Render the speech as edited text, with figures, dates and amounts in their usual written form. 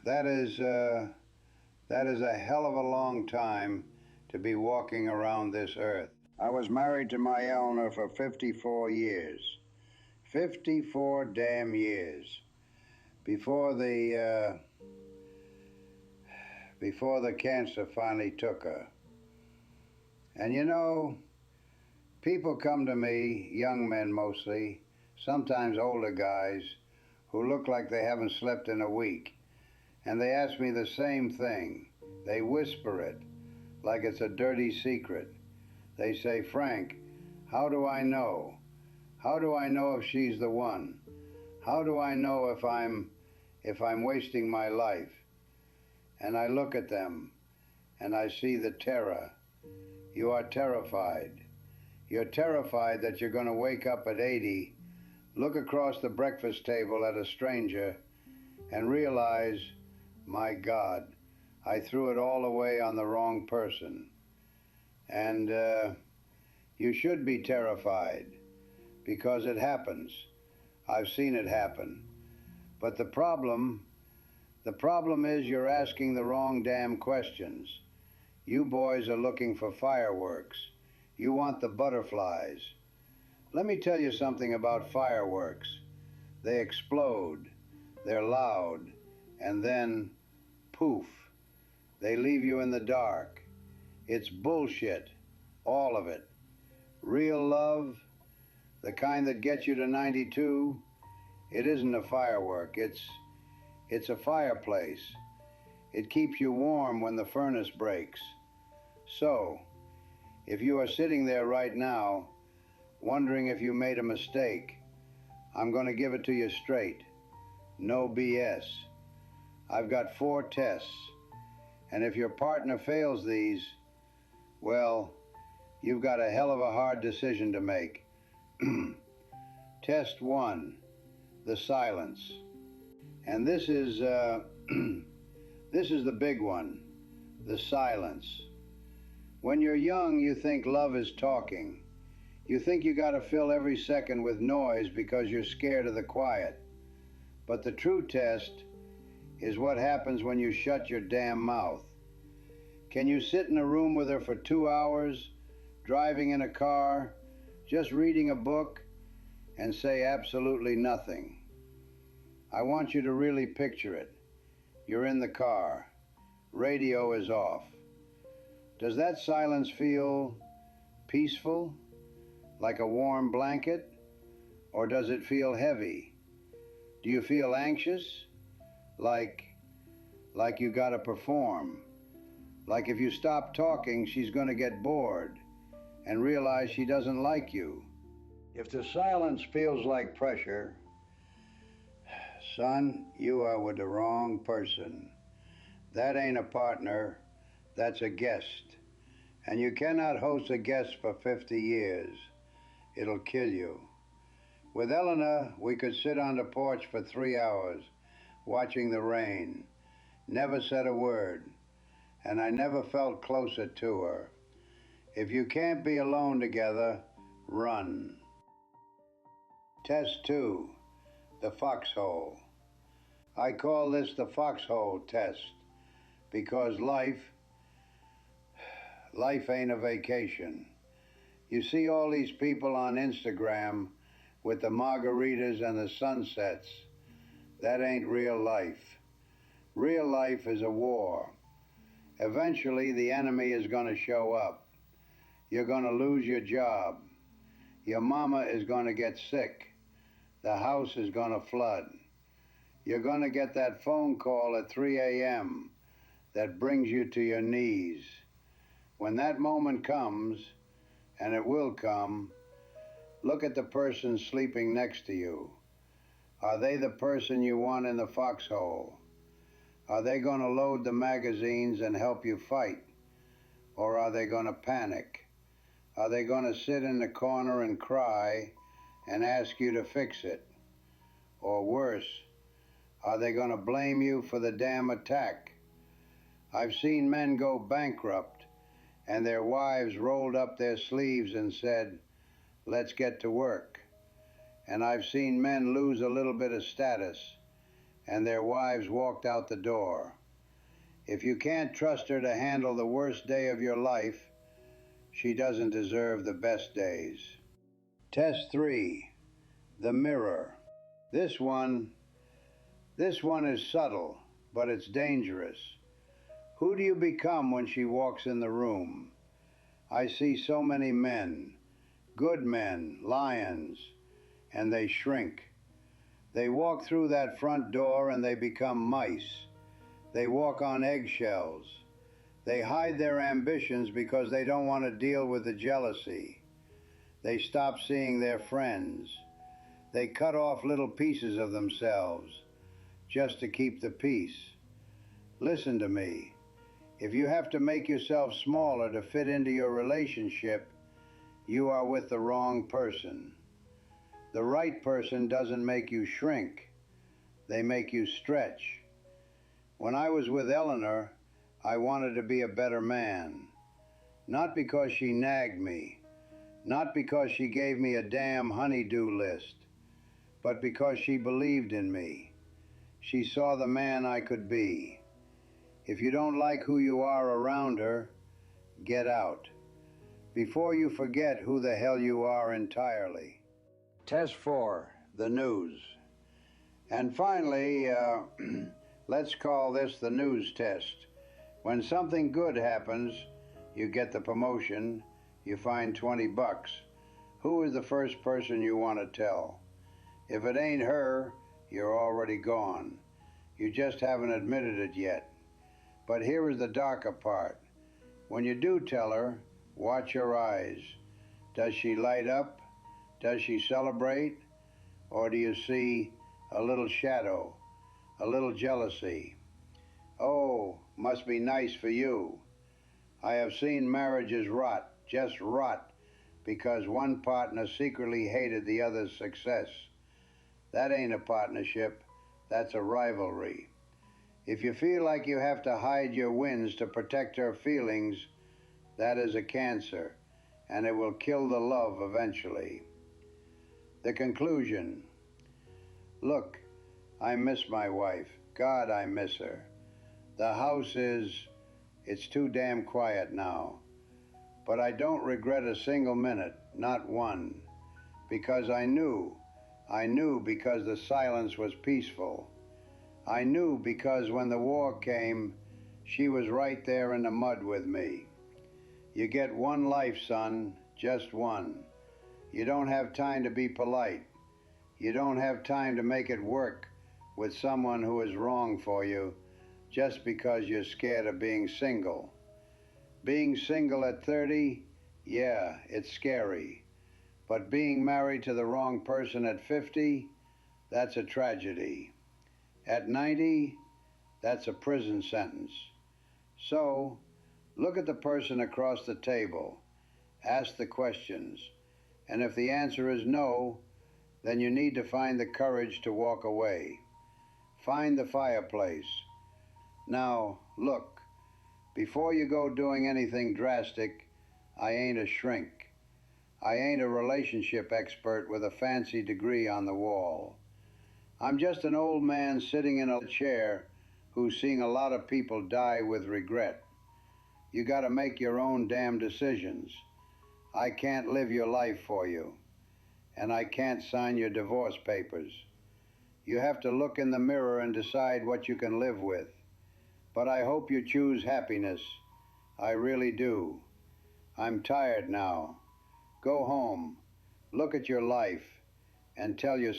That is, that is a hell of a long time to be walking around this earth. I was married to my Eleanor for 54 years. 54 damn years. Before the cancer finally took her. And you know, people come to me, young men mostly, sometimes older guys, who look like they haven't slept in a week. And they ask me the same thing. They whisper it, like it's a dirty secret. They say, Frank, how do I know? How do I know if she's the one? How do I know if I'm wasting my life? And I look at them, and I see the terror. You are terrified. You're terrified that you're going to wake up at 80, look across the breakfast table at a stranger, and realize, my God, I threw it all away on the wrong person. And you should be terrified, because it happens. I've seen it happen. But the problem is you're asking the wrong damn questions. You boys are looking for fireworks. You want the butterflies. Let me tell you something about fireworks. They explode, they're loud, and then, poof, they leave you in the dark. It's bullshit, all of it. Real love, the kind that gets you to 92, it isn't a firework, it's a fireplace. It keeps you warm when the furnace breaks. So, if you are sitting there right now, wondering if you made a mistake, I'm going to give it to you straight. No BS. I've got 4 tests, and if your partner fails these, well, you've got a hell of a hard decision to make. Test 1, the silence. And this is the big one, the silence. When you're young, you think love is talking. You think you got to fill every second with noise because you're scared of the quiet. But the true test is what happens when you shut your damn mouth. Can you sit in a room with her for 2 hours, driving in a car, just reading a book, and say absolutely nothing? I want you to really picture it. You're in the car. Radio is off. Does that silence feel peaceful, like a warm blanket, or does it feel heavy? Do you feel anxious, like you gotta perform? Like if you stop talking, she's gonna get bored and realize she doesn't like you. If the silence feels like pressure, son, you are with the wrong person. That ain't a partner, that's a guest. And you cannot host a guest for 50 years. It'll kill you. With Eleanor, we could sit on the porch for 3 hours, watching the rain. Never said a word, and I never felt closer to her. If you can't be alone together, run. Test 2, the foxhole. I call this the foxhole test because life ain't a vacation. You see all these people on Instagram with the margaritas and the sunsets. That ain't real life. Real life is a war. Eventually the enemy is going to show up. You're going to lose your job. Your mama is going to get sick. The house is going to flood. You're going to get that phone call at 3 a.m. that brings you to your knees. When that moment comes, and it will come, look at the person sleeping next to you. Are they the person you want in the foxhole? Are they going to load the magazines and help you fight? Or are they going to panic? Are they going to sit in the corner and cry and ask you to fix it? Or worse, are they going to blame you for the damn attack? I've seen men go bankrupt and their wives rolled up their sleeves and said, let's get to work. And I've seen men lose a little bit of status and their wives walked out the door. If you can't trust her to handle the worst day of your life, she doesn't deserve the best days. Test 3. The mirror. This one is subtle, but it's dangerous. Who do you become when she walks in the room? I see so many men, good men, lions, and they shrink. They walk through that front door and they become mice. They walk on eggshells. They hide their ambitions because they don't want to deal with the jealousy. They stop seeing their friends. They cut off little pieces of themselves just to keep the peace. Listen to me. If you have to make yourself smaller to fit into your relationship, you are with the wrong person. The right person doesn't make you shrink. They make you stretch. When I was with Eleanor, I wanted to be a better man. Not because she nagged me, not because she gave me a damn honey-do list, but because she believed in me. She saw the man I could be. If you don't like who you are around her, get out, before you forget who the hell you are entirely. Test 4, the news. And finally, let's call this the news test. When something good happens, you get the promotion, you find $20. Who is the first person you want to tell? If it ain't her, you're already gone. You just haven't admitted it yet. But here is the darker part. When you do tell her, watch your eyes. Does she light up? Does she celebrate? Or do you see a little shadow, a little jealousy? Oh, must be nice for you. I have seen marriages rot, just rot, because one partner secretly hated the other's success. That ain't a partnership, that's a rivalry. If you feel like you have to hide your wins to protect her feelings, that is a cancer, and it will kill the love eventually. The conclusion. Look, I miss my wife. God, I miss her. The house it's too damn quiet now. But I don't regret a single minute, not one. Because I knew because the silence was peaceful. I knew because when the war came, she was right there in the mud with me. You get one life, son, just one. You don't have time to be polite. You don't have time to make it work with someone who is wrong for you just because you're scared of being single. Being single at 30, yeah, it's scary. But being married to the wrong person at 50, that's a tragedy. At 90, that's a prison sentence. So, look at the person across the table. Ask the questions. And if the answer is no, then you need to find the courage to walk away. Find the fireplace. Now, look, before you go doing anything drastic, I ain't a shrink. I ain't a relationship expert with a fancy degree on the wall. I'm just an old man sitting in a chair who's seen a lot of people die with regret. You gotta make your own damn decisions. I can't live your life for you, and I can't sign your divorce papers. You have to look in the mirror and decide what you can live with. But I hope you choose happiness. I really do. I'm tired now. Go home, look at your life, and tell yourself